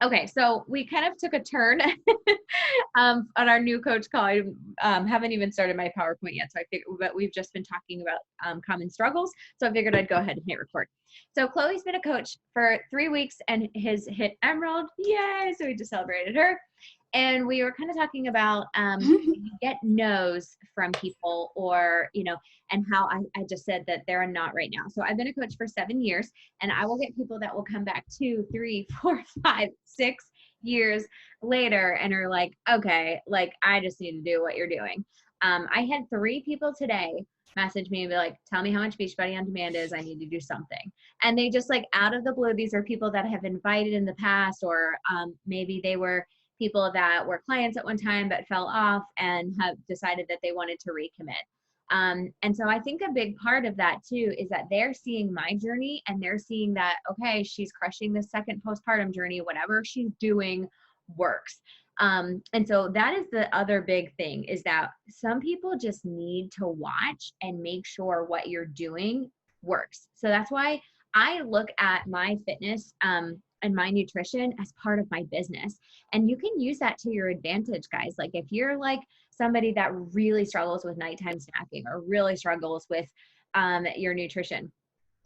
Okay, so we kind of took a turn on our new coach call. I haven't even started my PowerPoint yet, so I figured, but we've just been talking about common struggles. So I figured I'd go ahead and hit record. So Chloe's been a coach for 3 weeks and has hit Emerald. Yay! So we just celebrated her. And we were kind of talking about you get no's from people, or, and how I just said that they're not right now. So I've been a coach for 7 years, and I will get people that will come back 2, 3, 4, 5, 6 years later and are like, okay, like I just need to do what you're doing. I had 3 people today message me and be like, tell me how much Beachbody on Demand is. I need to do something. And they just, like, out of the blue, these are people that have invited in the past, or maybe they were people that were clients at one time but fell off and have decided that they wanted to recommit. And so I think a big part of that too is that they're seeing my journey, and they're seeing that, okay, she's crushing the second postpartum journey, whatever she's doing works. And so that is the other big thing, is that some people just need to watch and make sure what you're doing works. So that's why I look at my fitness and my nutrition as part of my business. And you can use that to your advantage, guys. Like if you're like somebody that really struggles with nighttime snacking, or really struggles with your nutrition,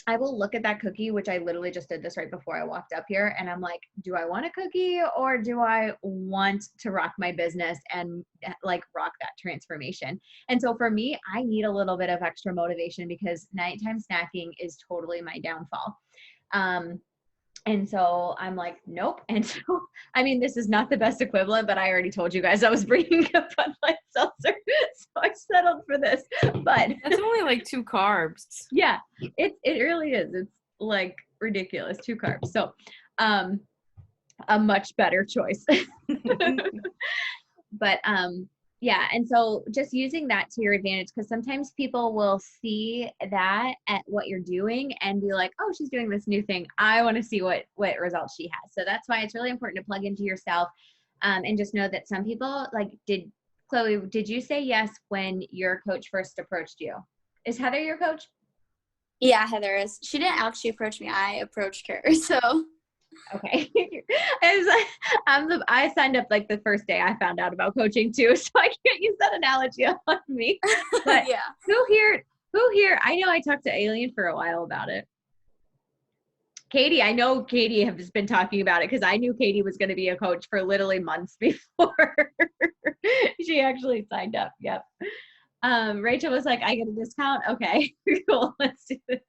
I will look at that cookie, which I literally just did this right before I walked up here. And I'm like, do I want a cookie, or do I want to rock my business and like rock that transformation? And so for me, I need a little bit of extra motivation, because nighttime snacking is totally my downfall. And so I'm like, nope. And so, I mean, this is not the best equivalent, but I already told you guys I was bringing a Bud Light seltzer, so I settled for this. But that's only like 2 carbs. Yeah, it really is. It's like ridiculous, 2 carbs. So, a much better choice. But yeah, and so just using that to your advantage, because sometimes people will see that at what you're doing and be like, oh, she's doing this new thing, I want to see what results she has. So that's why it's really important to plug into yourself, and just know that some people, like, Chloe, did you say yes when your coach first approached you? Is Heather your coach? Yeah, Heather is. She didn't actually approach me. I approached her. So okay. I signed up like the first day I found out about coaching too, so I can't use that analogy on me. But yeah. Who here? I know I talked to Alien for a while about it. Katie, I know Katie has been talking about it, because I knew Katie was going to be a coach for literally months before she actually signed up. Yep. Rachel was like, I get a discount? Okay, cool. Let's do this.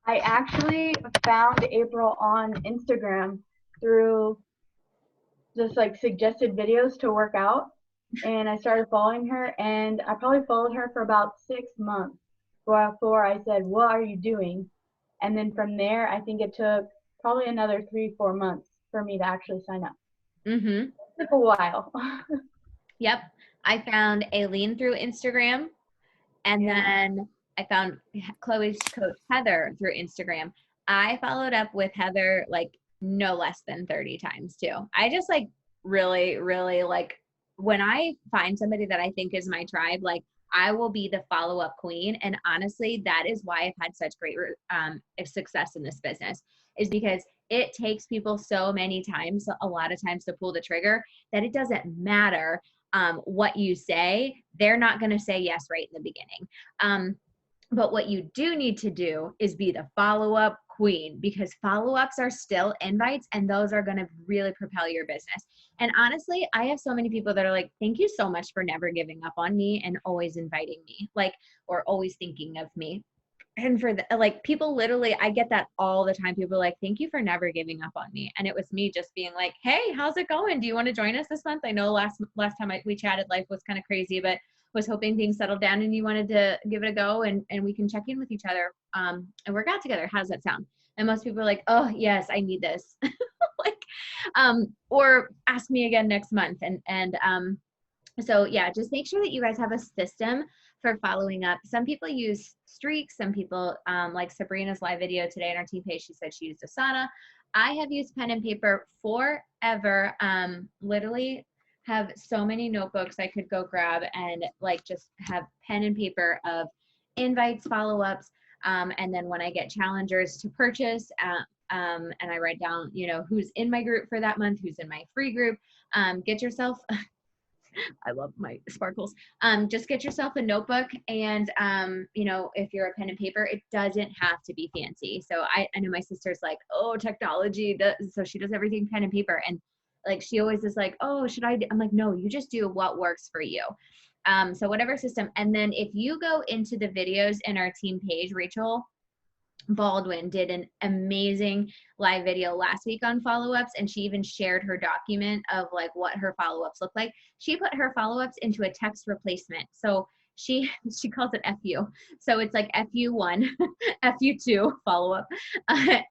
I actually found April on Instagram through just like suggested videos to work out, and I started following her, and I probably followed her for about 6 months before I said, what are you doing? And then from there, I think it took probably another 3-4 months for me to actually sign up. Mm-hmm. It took a while. Yep. I found Aileen through Instagram, and then I found Chloe's coach Heather through Instagram. I followed up with Heather like no less than 30 times too. I just like really, really, like, when I find somebody that I think is my tribe, like, I will be the follow-up queen. And honestly, that is why I've had such great success in this business, is because it takes people so many times, a lot of times, to pull the trigger, that it doesn't matter what you say. They're not going to say yes right in the beginning. But what you do need to do is be the follow-up queen, because follow-ups are still invites, and those are going to really propel your business. And honestly, I have so many people that are like, thank you so much for never giving up on me and always inviting me, like, or always thinking of me. And for like, people literally, I get that all the time. People are like, thank you for never giving up on me. And it was me just being like, hey, how's it going? Do you want to join us this month? I know last time we chatted, life was kind of crazy, but was hoping things settled down and you wanted to give it a go, and we can check in with each other and work out together. How does that sound? And most people are like, oh yes, I need this. Like, or ask me again next month. And so yeah, just make sure that you guys have a system for following up. Some people use Streaks. Some people, like Sabrina's live video today on our team page, she said she used Asana. I have used pen and paper forever. Literally have so many notebooks I could go grab and like just have pen and paper of invites, follow-ups. And then when I get challengers to purchase, and I write down, you know, who's in my group for that month, who's in my free group. Get yourself, I love my sparkles. Just get yourself a notebook and, you know, if you're a pen and paper, it doesn't have to be fancy. So I know my sister's like, oh, technology. So she does everything pen and paper. And like, she always is like, oh, should I? I'm like, no, you just do what works for you. So whatever system. And then if you go into the videos in our team page, Rachel Baldwin did an amazing live video last week on follow-ups, and she even shared her document of like what her follow-ups look like. She put her follow-ups into a text replacement. So she calls it FU. So it's like FU1, FU2 follow-up.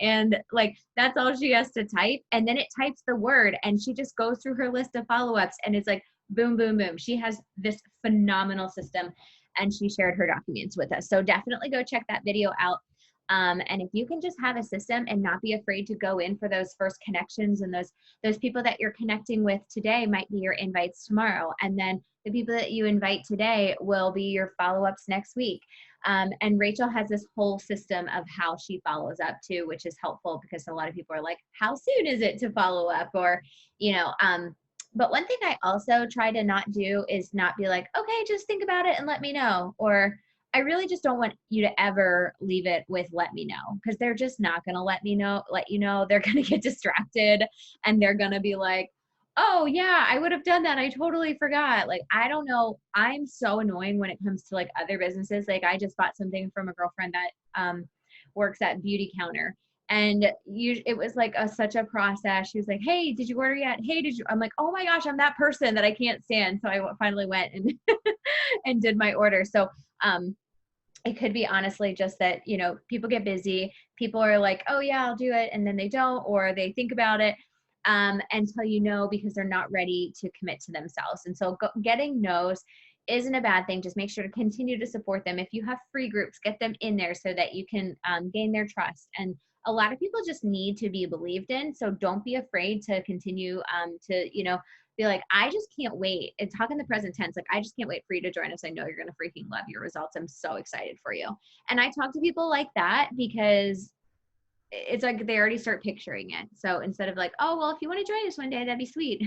And like, that's all she has to type. And then it types the word and she just goes through her list of follow-ups and it's like, boom, boom, boom. She has this phenomenal system and she shared her documents with us. So definitely go check that video out. And if you can just have a system and not be afraid to go in for those first connections, and those people that you're connecting with today might be your invites tomorrow. And then the people that you invite today will be your follow-ups next week. And Rachel has this whole system of how she follows up too, which is helpful because a lot of people are like, how soon is it to follow up? Or, you know, but one thing I also try to not do is not be like, okay, just think about it and let me know. Or I really just don't want you to ever leave it with let me know, because they're just not going to let you know. They're going to get distracted and they're going to be like, oh yeah, I would have done that. I totally forgot. Like, I don't know. I'm so annoying when it comes to like other businesses. Like, I just bought something from a girlfriend that works at Beauty Counter. And it was like such a process. She was like, hey, did you order yet? Hey, did you? I'm like, oh my gosh, I'm that person that I can't stand. So I finally went and and did my order. So it could be honestly just that, you know, people get busy. People are like, oh yeah, I'll do it. And then they don't, or they think about it until you know, because they're not ready to commit to themselves. And so getting no's isn't a bad thing. Just make sure to continue to support them. If you have free groups, get them in there so that you can gain their trust. And a lot of people just need to be believed in. So don't be afraid to continue to, you know, be like, I just can't wait. And talk in the present tense. Like, I just can't wait for you to join us. I know you're going to freaking love your results. I'm so excited for you. And I talk to people like that because it's like they already start picturing it. So instead of like, oh, well, if you want to join us one day, that'd be sweet.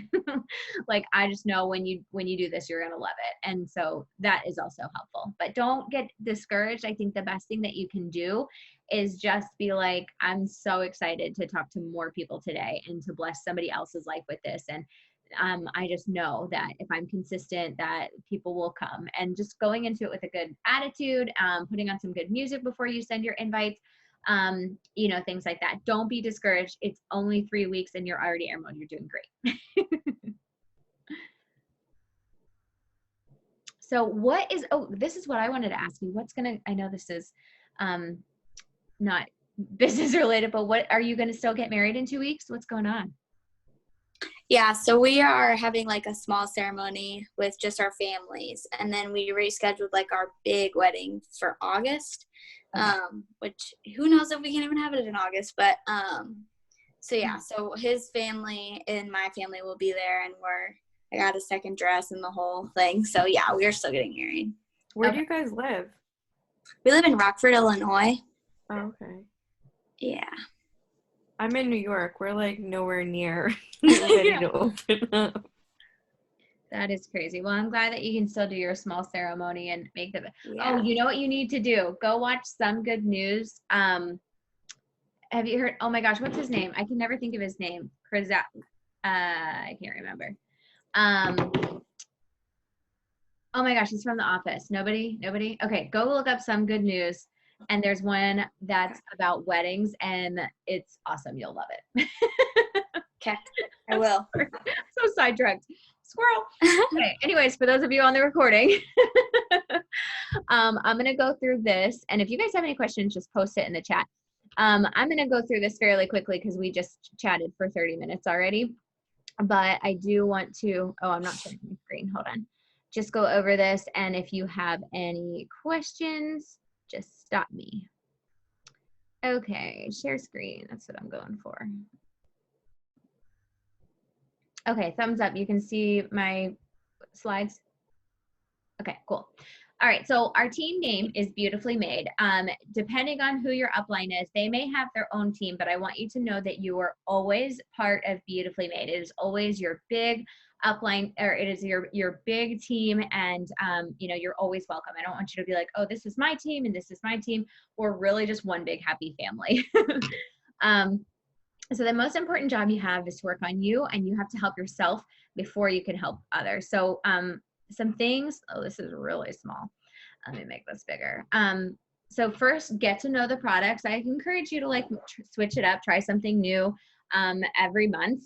Like, I just know when you do this, you're going to love it. And so that is also helpful. But don't get discouraged. I think the best thing that you can do is just be like, I'm so excited to talk to more people today and to bless somebody else's life with this. And I just know that if I'm consistent, that people will come. And just going into it with a good attitude, putting on some good music before you send your invites, you know, things like that. Don't be discouraged. It's only 3 weeks and you're already air mode. You're doing great. So this is what I wanted to ask you. I know this is not business related, but what are you going to still get married in 2 weeks? What's going on? Yeah, so we are having like a small ceremony with just our families, and then we rescheduled like our big wedding for August, which who knows if we can even have it in August, but so yeah, so his family and my family will be there, and I got a second dress and the whole thing. So yeah, we are still getting married. Where do you guys live? We live in Rockford, Illinois. Oh, okay. Yeah. I'm in New York. We're like nowhere near ready to open up. That is crazy. Well, I'm glad that you can still do your small ceremony and make the. Yeah. Oh, you know what you need to do? Go watch Some Good News. Have you heard? Oh my gosh, what's his name? I can never think of his name. I can't remember. Oh my gosh, he's from The Office. Nobody. Okay, go look up Some Good News. And there's one that's about weddings, and it's awesome. You'll love it. Okay, I will. So sidetracked. Squirrel. Okay. Anyways, for those of you on the recording, I'm going to go through this. And if you guys have any questions, just post it in the chat. I'm going to go through this fairly quickly because we just chatted for 30 minutes already. But I do want to, I'm not sharing my screen. Hold on. Just go over this. And if you have any questions, just stop me. Okay, share screen. That's what I'm going for. Okay, thumbs up. You can see my slides. Okay, cool. All right, so our team name is Beautifully Made. Depending on who your upline is, they may have their own team, but I want you to know that you are always part of Beautifully Made. It is always your big upline, or it is your big team, and you know, you're always welcome. I don't want you to be like, oh, this is my team and this is my team. We're really just one big happy family. So the most important job you have is to work on you, and you have to help yourself before you can help others. So some things, oh, this is really small. Let me make this bigger. So first, get to know the products. I encourage you to like switch it up, try something new every month.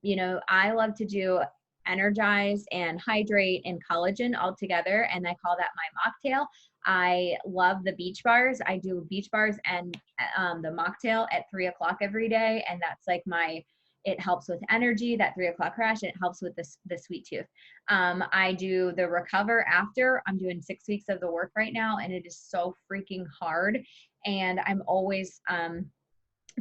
You know, I love to do Energize and Hydrate and Collagen all together, and I call that my mocktail. I love the beach bars. I do beach bars and the mocktail at 3 o'clock every day, and that's like it helps with energy, that 3 o'clock crash, and it helps with the sweet tooth. I do the recover after. I'm doing 6 weeks of the work right now, and it is so freaking hard. And I'm always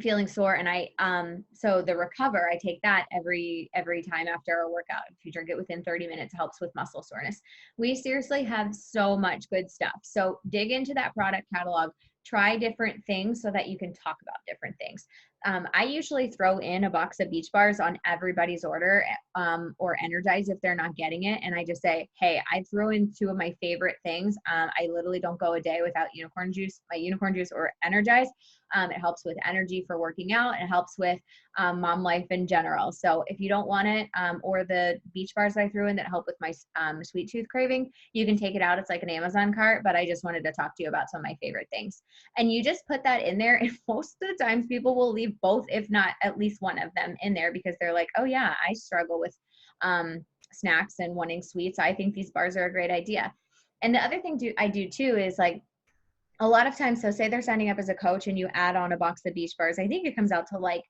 feeling sore. And so the recover, I take that every time after a workout. If you drink it within 30 minutes, it helps with muscle soreness. We seriously have so much good stuff. So dig into that product catalog, try different things so that you can talk about different things. I usually throw in a box of beach bars on everybody's order, or Energize if they're not getting it. And I just say, hey, I threw in 2 of my favorite things. I literally don't go a day without unicorn juice, my unicorn juice or Energize. It helps with energy for working out. It helps with mom life in general. So if you don't want it, or the beach bars I threw in that help with my sweet tooth craving, you can take it out. It's like an Amazon cart, but I just wanted to talk to you about some of my favorite things. And you just put that in there, and most of the times people will leave both, if not at least one of them in there, because they're like, oh yeah, I struggle with snacks and wanting sweets. I think these bars are a great idea. And the other thing I do too is like, a lot of times, so say they're signing up as a coach and you add on a box of beach bars, I think it comes out to like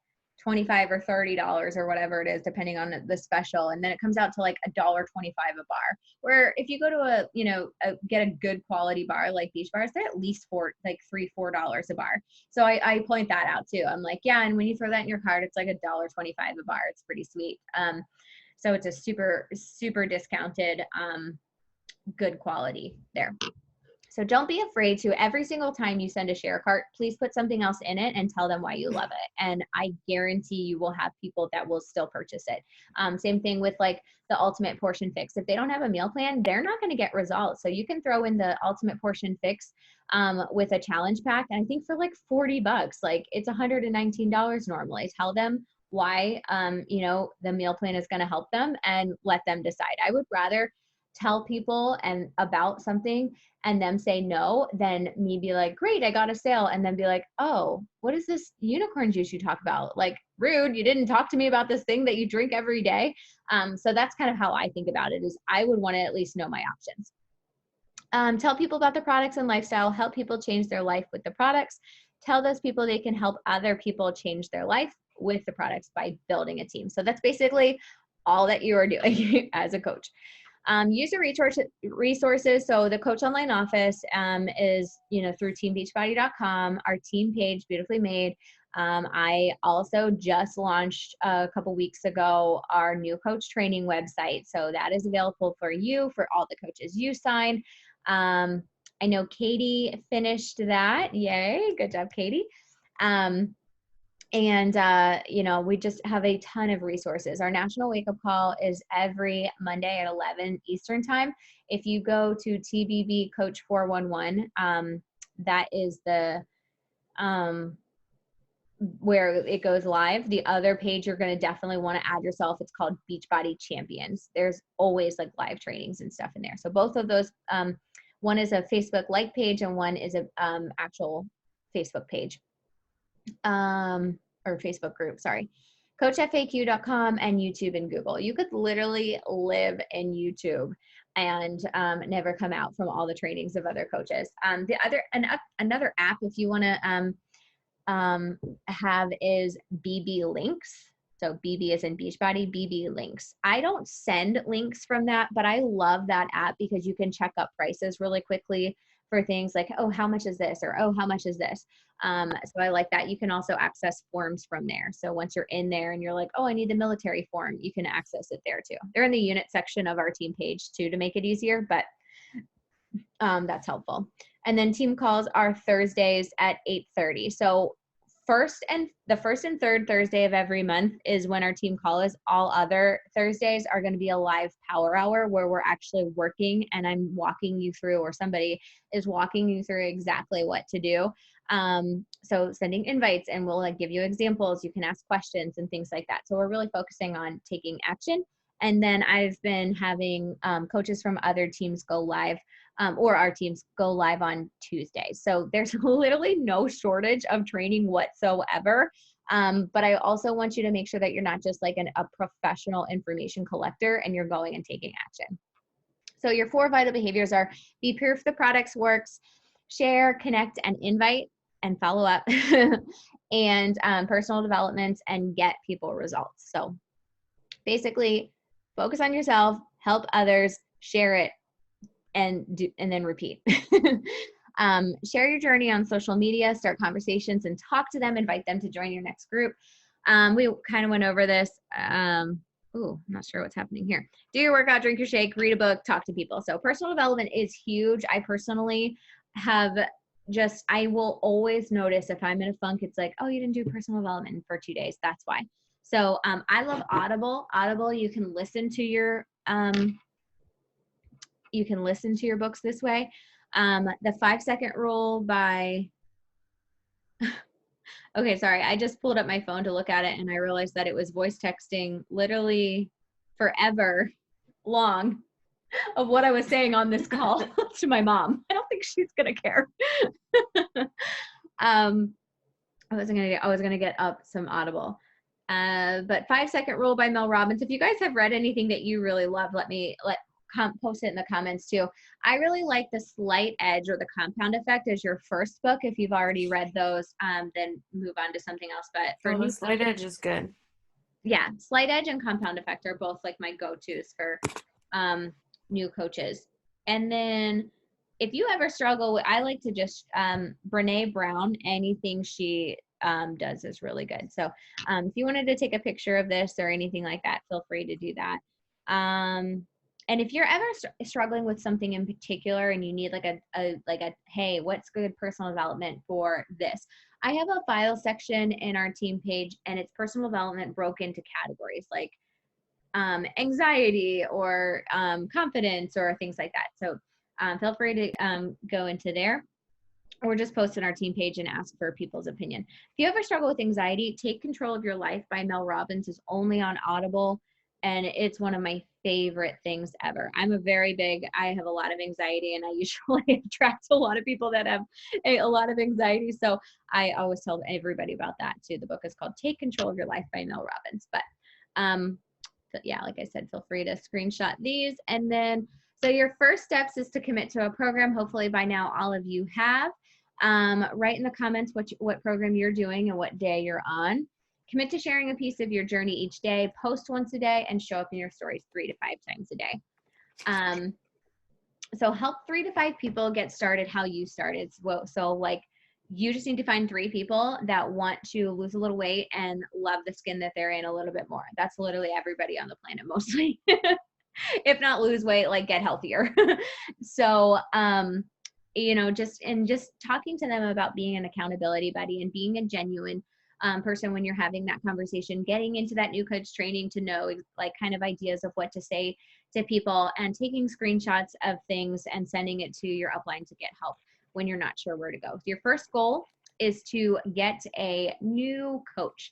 $25 or $30 or whatever it is, depending on the special. And then it comes out to like $1.25 a bar. Where if you go to get a good quality bar like beach bars, they're at least $3-4 a bar. So I point that out too. I'm like, yeah. And when you throw that in your cart, it's like $1.25 a bar. It's pretty sweet. So it's a super, super discounted, good quality there. So don't be afraid to, every single time you send a share cart, please put something else in it and tell them why you love it. And I guarantee you will have people that will still purchase it. Same thing with like the Ultimate Portion Fix. If they don't have a meal plan, they're not going to get results. So you can throw in the Ultimate Portion Fix with a challenge pack. And I think for like $40, like it's $119 normally. Tell them why, the meal plan is going to help them, and let them decide. I would rather tell people and about something and them say no than me be like, great, I got a sale, and then be like, oh, what is this unicorn juice you talk about? Like, rude, you didn't talk to me about this thing that you drink every day. So that's kind of how I think about it, is I would want to at least know my options. Tell people about the products and lifestyle, help people change their life with the products. Tell those people they can help other people change their life with the products by building a team. So that's basically all that you are doing as a coach. User resources. So the Coach Online Office is, through teambeachbody.com, our team page, Beautifully Made. I also just launched a couple weeks ago our new coach training website. So that is available for you, for all the coaches you sign. I know Katie finished that. Yay. Good job, Katie. We just have a ton of resources. Our National Wake Up Call is every Monday at 11 Eastern Time. If you go to TBB Coach 411, that is the where it goes live. The other page you're going to definitely want to add yourself. It's called Beachbody Champions. There's always like live trainings and stuff in there. So both of those, one is a Facebook like page and one is a actual Facebook page. Or Facebook group, sorry. CoachFAQ.com and YouTube and Google. You could literally live in YouTube and never come out from all the trainings of other coaches. Another app, if you want to have, is BB Links. So BB is in Beachbody, BB Links. I don't send links from that, but I love that app because you can check up prices really quickly for things like, oh, how much is this? Or, oh, how much is this? So I like that. You can also access forms from there. So once you're in there and you're like, oh, I need the military form, you can access it there too. They're in the unit section of our team page too, to make it easier, but That's helpful. And then team calls are Thursdays at 8:30. So the first and third Thursday of every month is when our team call is. All other Thursdays are going to be a live power hour where we're actually working and I'm walking you through, or somebody is walking you through exactly what to do. So sending invites, and we'll like give you examples. You can ask questions and things like that. So we're really focusing on taking action. And then I've been having coaches from other teams go live, or our teams go live on Tuesdays. So there's literally no shortage of training whatsoever. But I also want you to make sure that you're not just like a professional information collector and you're going and taking action. So your 4 vital behaviors are: be proof the products works, share, connect, and invite, and follow up, and personal development, and get people results. So basically, focus on yourself, help others, share it, and then repeat. Share your journey on social media, start conversations, and talk to them. Invite them to join your next group. We kind of went over this. I'm not sure what's happening here. Do your workout, drink your shake, read a book, talk to people. So personal development is huge. I personally have I will always notice if I'm in a funk, it's like, oh, you didn't do personal development for 2 days. That's why. So I love Audible. Audible, you can listen to your books this way. The 5-second rule by, okay, sorry. I just pulled up my phone to look at it and I realized that it was voice texting literally forever long of what I was saying on this call to my mom. I don't think she's going to care. I was going to get up some Audible. But 5-second rule by Mel Robbins. If you guys have read anything that you really love, post it in the comments too. I really like The Slight Edge or The Compound Effect as your first book. If you've already read those, then move on to something else. But for The Slight Edge is good. Yeah, Slight Edge and Compound Effect are both like my go-tos for new coaches. And then if you ever struggle I like to just Brene Brown, anything she does is really good. So if you wanted to take a picture of this or anything like that, feel free to do that. And if you're ever struggling with something in particular and you need like a hey, what's good personal development for this? I have a file section in our team page, and it's personal development broken into categories like anxiety or confidence or things like that. So feel free to go into there, or just post on our team page and ask for people's opinion. If you ever struggle with anxiety, Take Control of Your Life by Mel Robbins is only on Audible, and it's one of my favorite things ever. I have a lot of anxiety, and I usually attract a lot of people that have a lot of anxiety. So I always tell everybody about that too. The book is called Take Control of Your Life by Mel Robbins. But yeah, like I said, feel free to screenshot these. And then, so your first steps is to commit to a program. Hopefully by now all of you have. Write in the comments what program you're doing and what day you're on. Commit to sharing a piece of your journey each day. Post once a day and show up in your stories 3 to 5 times a day. So help 3 to 5 people get started how you started. So like you just need to find 3 people that want to lose a little weight and love the skin that they're in a little bit more. That's literally everybody on the planet mostly. If not lose weight, like get healthier. So just talking to them about being an accountability buddy and being a genuine person when you're having that conversation, getting into that new coach training to know like kind of ideas of what to say to people, and taking screenshots of things and sending it to your upline to get help when you're not sure where to go. So your first goal is to get a new coach.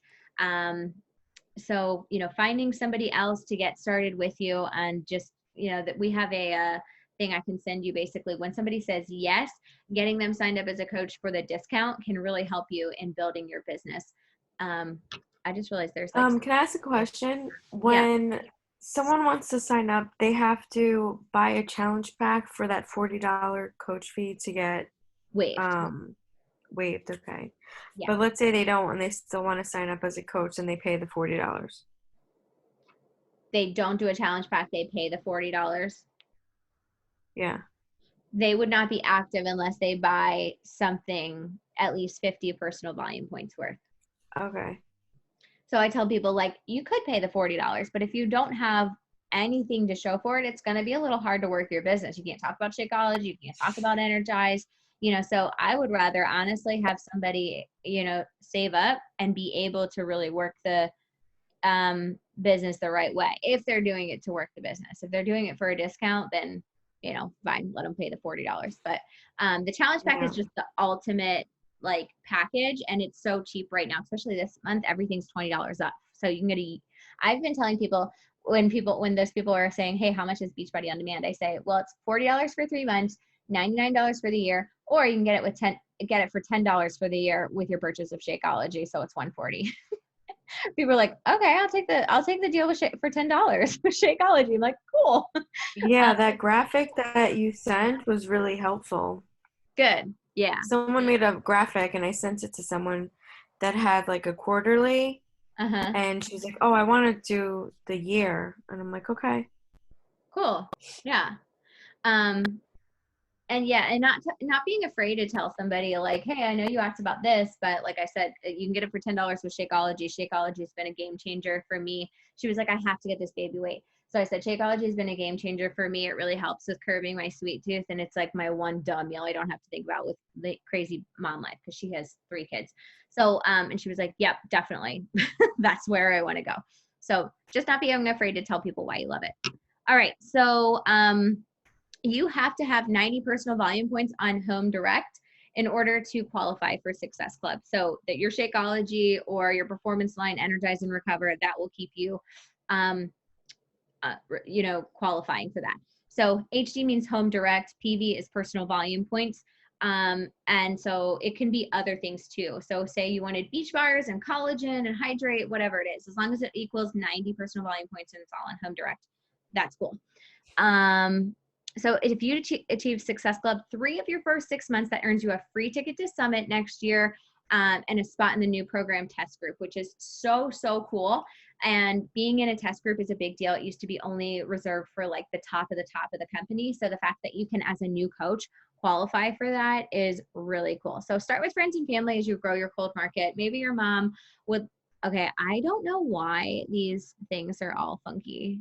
So, finding somebody else to get started with you, and just, that we have a thing I can send you. Basically, when somebody says yes, getting them signed up as a coach for the discount can really help you in building your business. I just realized there's can I ask a question? When someone wants to sign up, they have to buy a challenge pack for that $40 coach fee to get waived. Waived, okay. Yeah. But let's say they don't and they still want to sign up as a coach and they pay the $40. They don't do a challenge pack, they pay the $40. Yeah. They would not be active unless they buy something at least 50 personal volume points worth. Okay. So I tell people, like, you could pay the $40, but if you don't have anything to show for it, it's going to be a little hard to work your business. You can't talk about Shakeology. You can't talk about Energize. So I would rather honestly have somebody, save up and be able to really work the business the right way. If they're doing it to work the business, if they're doing it for a discount, then, fine, let them pay the $40. But the challenge pack is just the ultimate like package. And it's so cheap right now, especially this month, everything's $20 up. So you can I've been telling people, when those people are saying, hey, how much is Beachbody On Demand? I say, well, it's $40 for 3 months, $99 for the year, or you can get it for $10 for the year with your purchase of Shakeology. So it's $140. People are like, okay, I'll take the deal for $10 with Shakeology. I'm like, cool. Yeah, that graphic that you sent was really helpful. Good. Yeah. Someone made a graphic and I sent it to someone that had like a quarterly. And she's like, oh, I want to do the year. And I'm like, okay. Cool. Yeah. And not being afraid to tell somebody like, hey, I know you asked about this, but like I said, you can get it for $10 with Shakeology. Shakeology has been a game changer for me. She was like, I have to get this baby weight. So I said, Shakeology has been a game changer for me. It really helps with curbing my sweet tooth. And it's like my one dumb meal I don't have to think about with the crazy mom life, because she has 3 kids. So, and she was like, yep, definitely. That's where I want to go. So just not being afraid to tell people why you love it. All right. So, you have to have 90 personal volume points on Home Direct in order to qualify for Success Club. So that your Shakeology or your performance line, Energize and Recover, that will keep you, qualifying for that. So HD means Home Direct, PV is personal volume points. And so it can be other things too. So say you wanted beach bars and collagen and hydrate, whatever it is, as long as it equals 90 personal volume points and it's all on Home Direct, that's cool. So if you achieve Success Club 3 of your first 6 months, that earns you a free ticket to Summit next year, and a spot in the new program test group, which is so, so cool. And being in a test group is a big deal. It used to be only reserved for like the top of the company. So the fact that you can, as a new coach, qualify for that is really cool. So start with friends and family as you grow your cold market. Maybe your mom would, okay, I don't know why these things are all funky.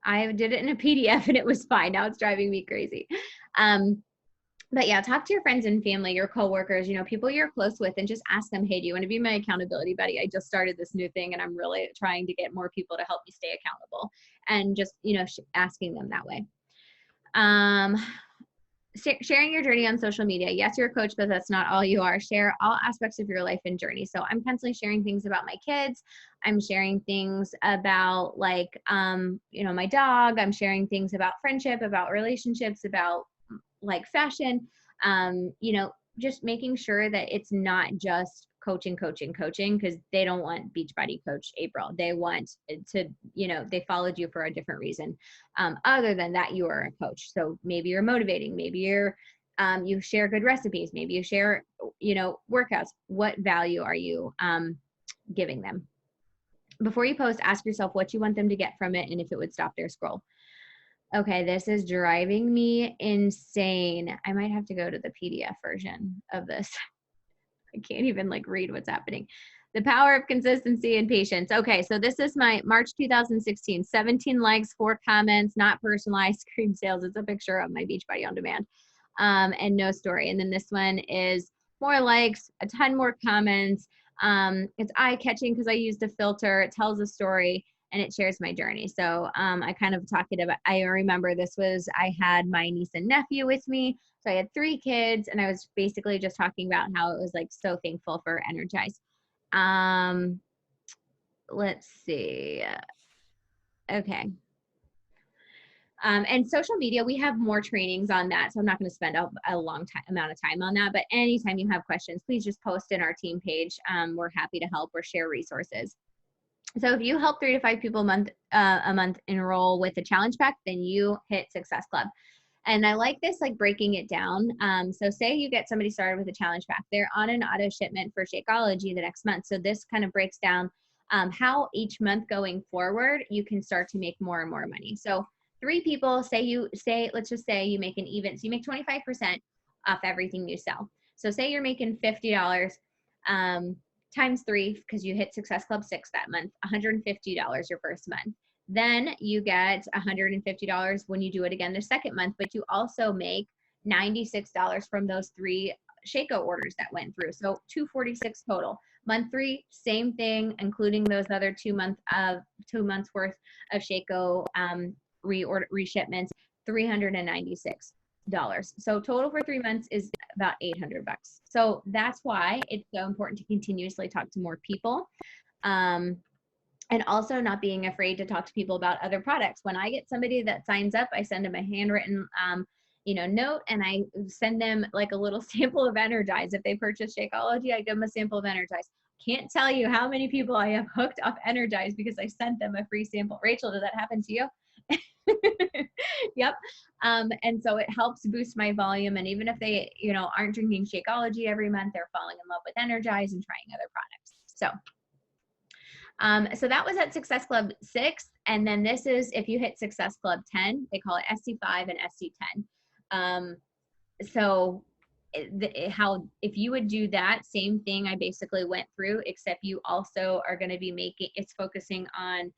I did it in a PDF and it was fine. Now it's driving me crazy. But yeah, talk to your friends and family, your coworkers, people you're close with, and just ask them, hey, do you want to be my accountability buddy? I just started this new thing and I'm really trying to get more people to help me stay accountable, and just, asking them that way. Sharing your journey on social media. Yes, you're a coach, but that's not all you are. Share all aspects of your life and journey. So I'm constantly sharing things about my kids. I'm sharing things about like, my dog. I'm sharing things about friendship, about relationships, about like fashion, just making sure that it's not just coaching, because they don't want Beachbody Coach April. They want to, they followed you for a different reason. Other than that, you are a coach. So maybe you're motivating, maybe you're, you share good recipes, maybe you share, workouts. What value are you giving them? Before you post, ask yourself what you want them to get from it and if it would stop their scroll. Okay, this is driving me insane. I might have to go to the PDF version of this. I can't even read what's happening. The power of consistency and patience. Okay, so this is my March 2016, 17 likes, 4 comments, not personalized, screen sales. It's a picture of my Beachbody On Demand, and no story. And then this one is more likes, a ton more comments. It's eye-catching because I used a filter. It tells a story and it shares my journey. So I kind of talked about, I remember I had my niece and nephew with me. So I had 3 kids and I was basically just talking about how it was so thankful for Energize. Let's see. Okay. And social media, we have more trainings on that. So I'm not going to spend a long amount of time on that, but anytime you have questions, please just post in our team page. We're happy to help or share resources. So if you help 3 to 5 people a month enroll with the challenge pack, then you hit Success Club. And I like this, breaking it down. So say you get somebody started with a challenge pack, they're on an auto shipment for Shakeology the next month. So this kind of breaks down how each month going forward, you can start to make more and more money. So 3 people, let's just say you make an even, so you make 25% off everything you sell. So say you're making $50, times 3, because you hit Success Club 6 that month, $150 your first month. Then you get $150 when you do it again the second month, but you also make $96 from those 3 Shaco orders that went through. So $246 total. Month 3, same thing, including those other 2 months worth of Shaco reshipments, $396. So total for 3 months is about $800. So that's why it's so important to continuously talk to more people. And also not being afraid to talk to people about other products. When I get somebody that signs up, I send them a handwritten note, and I send them like a little sample of Energize. If they purchase Shakeology, I give them a sample of Energize. Can't tell you how many people I have hooked up Energize because I sent them a free sample. Rachel, did that happen to you? Yep. And so it helps boost my volume. And even if they, aren't drinking Shakeology every month, they're falling in love with Energize and trying other products. So that was at Success Club 6. And then this is, if you hit Success Club 10, they call it SC5 and SC10. If you would do that same thing I basically went through, except you also are going to be it's focusing on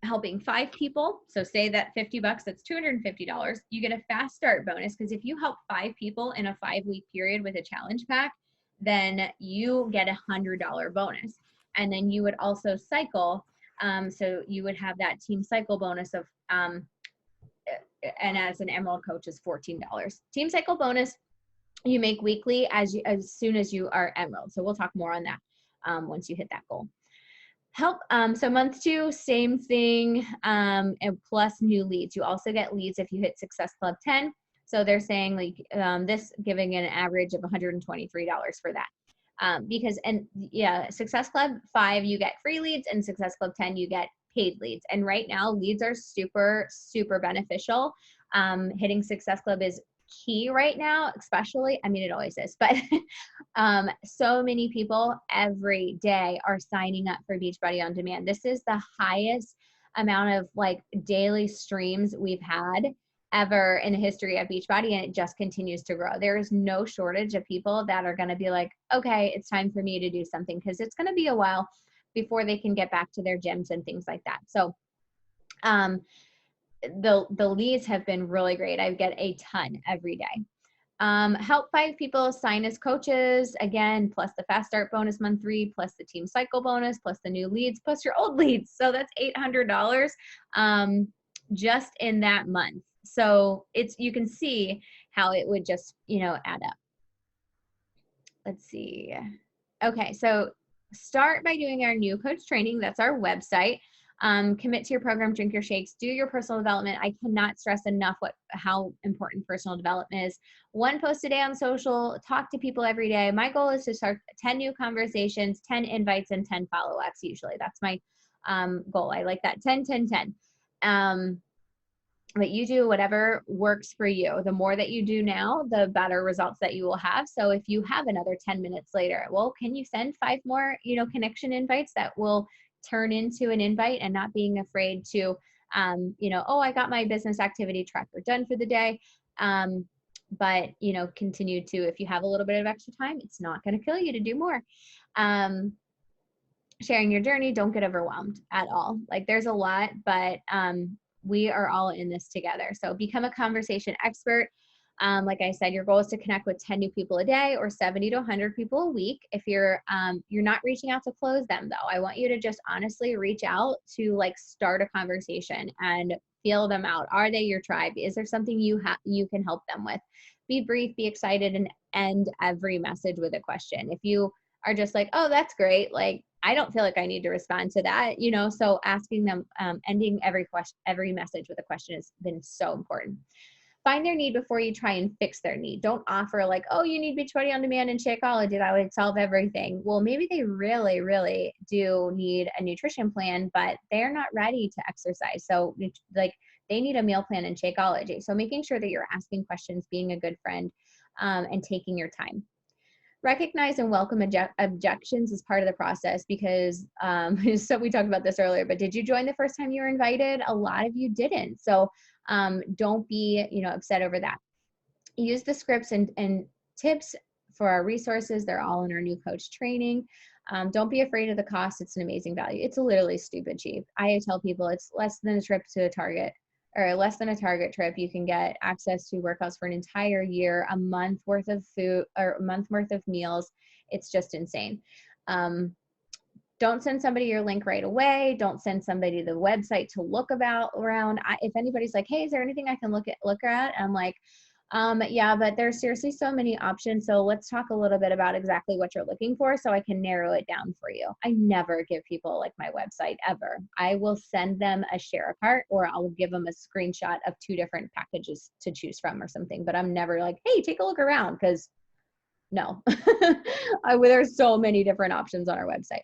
helping 5 people. So say that $50, that's $250. You get a fast start bonus, because if you help 5 people in a 5-week period with a challenge pack, then you get $100 bonus. And then you would also cycle. So you would have that team cycle bonus of, and as an Emerald coach is $14. Team cycle bonus, you make weekly as soon as you are Emerald. So we'll talk more on that once you hit that goal. Help. So month 2, same thing, and plus new leads. You also get leads if you hit Success Club 10. So they're saying this giving an average of $123 for that. Success Club 5, you get free leads, and Success Club 10, you get paid leads. And right now, leads are super, super beneficial. Hitting Success Club is key right now, especially, it always is, but so many people every day are signing up for Beachbody On Demand. This is the highest amount of daily streams we've had ever in the history of Beachbody, and it just continues to grow. There is no shortage of people that are going to be like, okay, it's time for me to do something, because it's going to be a while before they can get back to their gyms and things like that. So the leads have been really great. I get a ton every day. Help 5 people sign as coaches, again, plus the fast start bonus month 3, plus the team cycle bonus, plus the new leads, plus your old leads. So that's $800 just in that month. So you can see how it would just, add up. Let's see. Okay. So start by doing our new coach training. That's our website. Commit to your program, drink your shakes, do your personal development. I cannot stress enough how important personal development is. 1 post a day on social, talk to people every day. My goal is to start 10 new conversations, 10 invites, and 10 follow-ups usually. That's my goal. I like that 10, 10, 10. But you do whatever works for you. The more that you do now, the better results that you will have. So if you have another 10 minutes later, well, can you send 5 more, connection invites that will turn into an invite, and not being afraid to, I got my business activity tracker done for the day. But, continue to, if you have a little bit of extra time, it's not going to kill you to do more. Sharing your journey, don't get overwhelmed at all. There's a lot, but we are all in this together. So become a conversation expert. Like I said, your goal is to connect with 10 new people a day, or 70 to 100 people a week. If you're not reaching out to close them though, I want you to just honestly reach out to start a conversation and feel them out. Are they your tribe? Is there something you can help them with? Be brief, be excited, and end every message with a question. If you are just oh, that's great, I don't feel like I need to respond to that, so asking them, ending every message with a question has been so important. Find their need before you try and fix their need. Don't offer oh, you need Beachbody On Demand and Shakeology, that would solve everything. Well, maybe they really, really do need a nutrition plan, but they're not ready to exercise. So they need a meal plan and Shakeology. So making sure that you're asking questions, being a good friend, and taking your time. Recognize and welcome objections as part of the process, because so we talked about this earlier, but did you join the first time you were invited? A lot of you didn't. So don't be upset over that. Use the scripts and tips for our resources. They're all in our new coach training. Don't be afraid of the cost. It's an amazing value. It's literally stupid cheap. I tell people it's less than a trip to a Target, or less than a Target trip. You can get access to workouts for an entire year, a month worth of food, or a month worth of meals. It's just insane. Don't send somebody your link right away. Don't send somebody the website to look around. If anybody's like, hey, is there anything I can look at? I'm like, yeah, but there's seriously so many options. So let's talk a little bit about exactly what you're looking for so I can narrow it down for you. I never give people like my website ever. I will send them a share a cart, or I'll give them a screenshot of 2 different packages to choose from or something. But I'm never like, hey, take a look around, because no, there's so many different options on our website.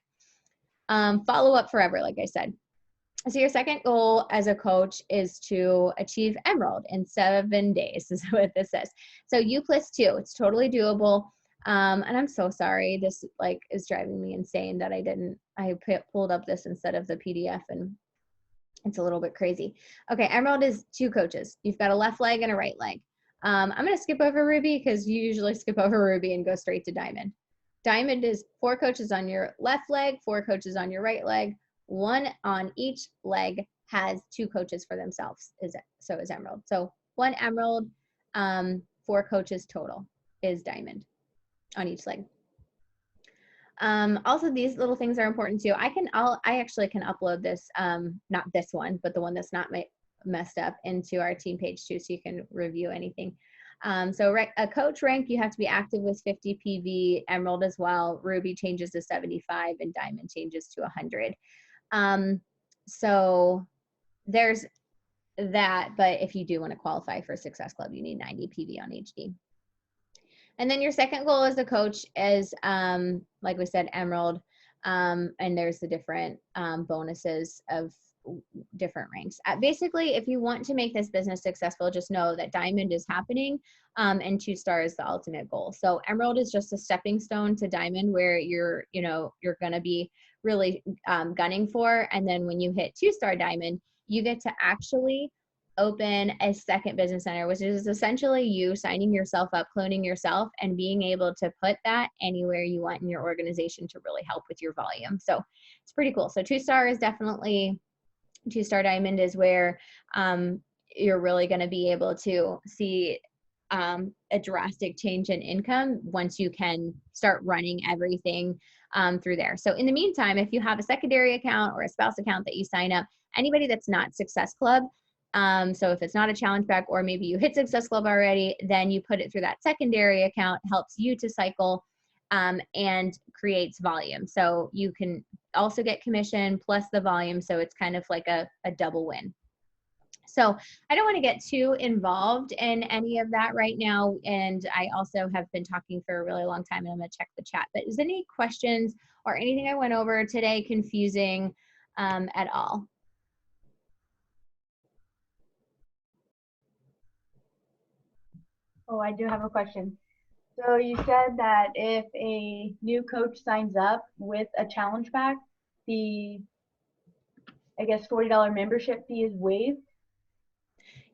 Follow up forever, like I said. So your second goal as a coach is to achieve Emerald in 7 days, is what this says. So U plus 2, it's totally doable. And I'm so sorry. This like is driving me insane that I pulled up this instead of the PDF, and it's a little bit crazy. Okay, Emerald is 2 coaches. You've got a left leg and a right leg. I'm going to skip over Ruby because you usually skip over Ruby and go straight to Diamond. Diamond is 4 coaches on your left leg, 4 coaches on your right leg. 1 on each leg has 2 coaches for themselves. So is Emerald. So 1 Emerald, 4 coaches total is Diamond on each leg. Also, these little things are important too. I actually can upload this, not this one, but the one that's not messed up, into our team page too, so you can review anything. So a coach rank, you have to be active with 50 PV, Emerald as well. Ruby changes to 75 and Diamond changes to 100. So there's that, but if you do want to qualify for Success Club, you need 90 PV on HD. And then your second goal as a coach is, like we said, Emerald, and there's the different bonuses of different ranks. Basically, if you want to make this business successful, just know that Diamond is happening, and 2-star is the ultimate goal. So Emerald is just a stepping stone to Diamond, where you're going to be really gunning for. And then when you hit 2-star Diamond, you get to actually open a second business center, which is essentially you signing yourself up, cloning yourself, and being able to put that anywhere you want in your organization to really help with your volume. So it's pretty cool. So 2-star is definitely, 2-star Diamond is where you're really going to be able to see a drastic change in income once you can start running everything through there. So in the meantime, if you have a secondary account or a spouse account that you sign up, anybody that's not Success Club, so if it's not a challenge pack, or maybe you hit Success Club already, then you put it through that secondary account, helps you to cycle and creates volume. So you can also get commission plus the volume. So it's kind of like a double win. So I don't want to get too involved in any of that right now. And I also have been talking for a really long time, and I'm going to check the chat. But is there any questions or anything I went over today confusing at all? Oh, I do have a question. So you said that if a new coach signs up with a challenge pack, the, I guess, $40 membership fee is waived?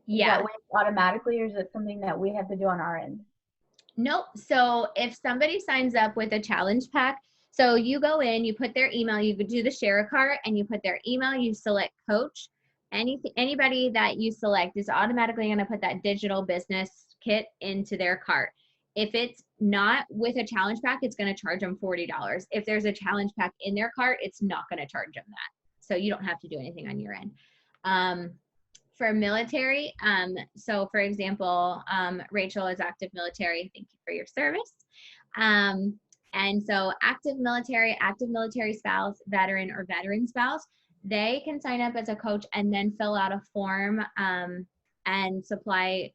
Yeah. Is that waived automatically, or is it something that we have to do on our end? Nope. So if somebody signs up with a challenge pack, so you go in, you put their email, you do the share a cart, and you put their email, you select coach. Anybody that you select is automatically going to put that digital business kit into their cart. If it's not with a challenge pack, it's going to charge them $40. If there's a challenge pack in their cart, it's not going to charge them that. So you don't have to do anything on your end. For military, so for example, Rachel is active military. Thank you for your service. And so active military spouse, veteran, or veteran spouse, they can sign up as a coach and then fill out a form and supply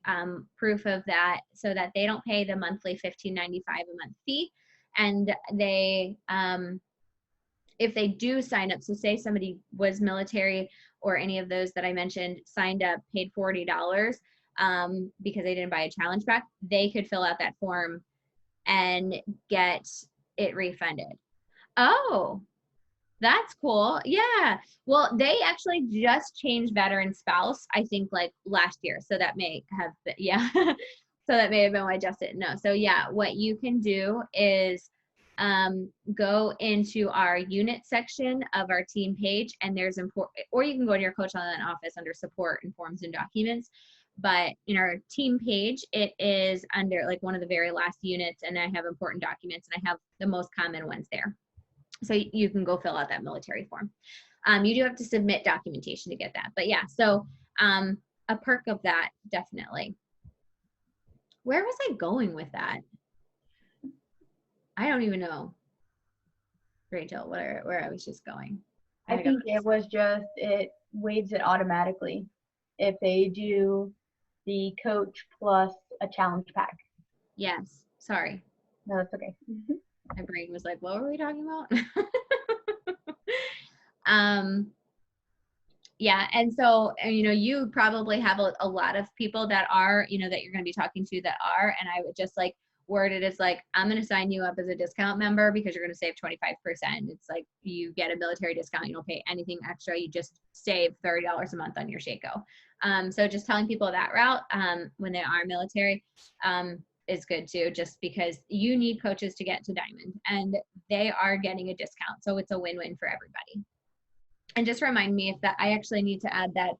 proof of that, so that they don't pay the monthly $15.95 a month fee. And they, if they do sign up, so say somebody was military or any of those that I mentioned, signed up, paid $40 because they didn't buy a challenge pack, they could fill out that form and get it refunded. Oh, that's cool. Yeah. Well, they actually just changed veteran spouse, I think, like last year. So that may have been, yeah. So that may have been why Jess didn't know. So yeah, what you can do is go into our unit section of our team page, and there's or you can go to your Coach Online office under support and forms and documents. But in our team page, it is under like one of the very last units, and I have important documents, and I have the most common ones there. So you can go fill out that military form. You do have to submit documentation to get that. But yeah, so a perk of that, definitely. Where was I going with that? I don't even know, Rachel, where I was just going. I think it was just, it waives it automatically if they do the coach plus a challenge pack. Yes, sorry. No, that's okay. My brain was like, what were we talking about? Yeah, and so, you know, you probably have a lot of people that are, you know, that you're going to be talking to that are, and I would just like word it as like, I'm going to sign you up as a discount member because you're going to save 25%. It's like you get a military discount. You don't pay anything extra. You just save $30 a month on your Shaco. So just telling people that route when they are military is good too, just because you need coaches to get to Diamond, and they are getting a discount. So it's a win-win for everybody. And just remind me if that, I actually need to add that.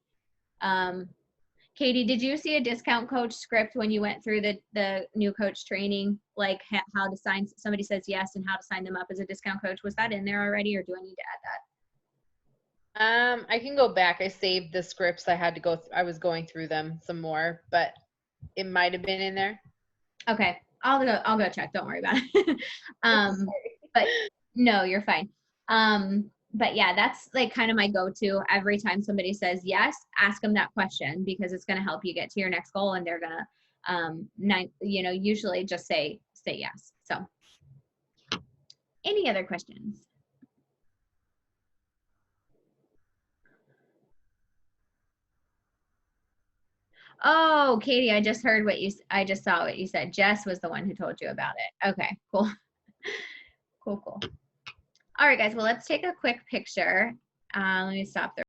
Katie, did you see a discount coach script when you went through the new coach training, like how to sign, somebody says yes, and how to sign them up as a discount coach? Was that in there already, or do I need to add that? I can go back. I saved the scripts. I had to go, I was going through them some more, but it might have been in there. Okay, I'll go check. Don't worry about it. But no, you're fine. But yeah, that's like kind of my go-to. Every time somebody says yes, ask them that question, because it's going to help you get to your next goal, and they're going to, you know, usually just say yes. So any other questions? Oh, Katie, I just heard I just saw what you said. Jess was the one who told you about it. Okay, cool. Cool. All right, guys, well, let's take a quick picture. Let me stop there.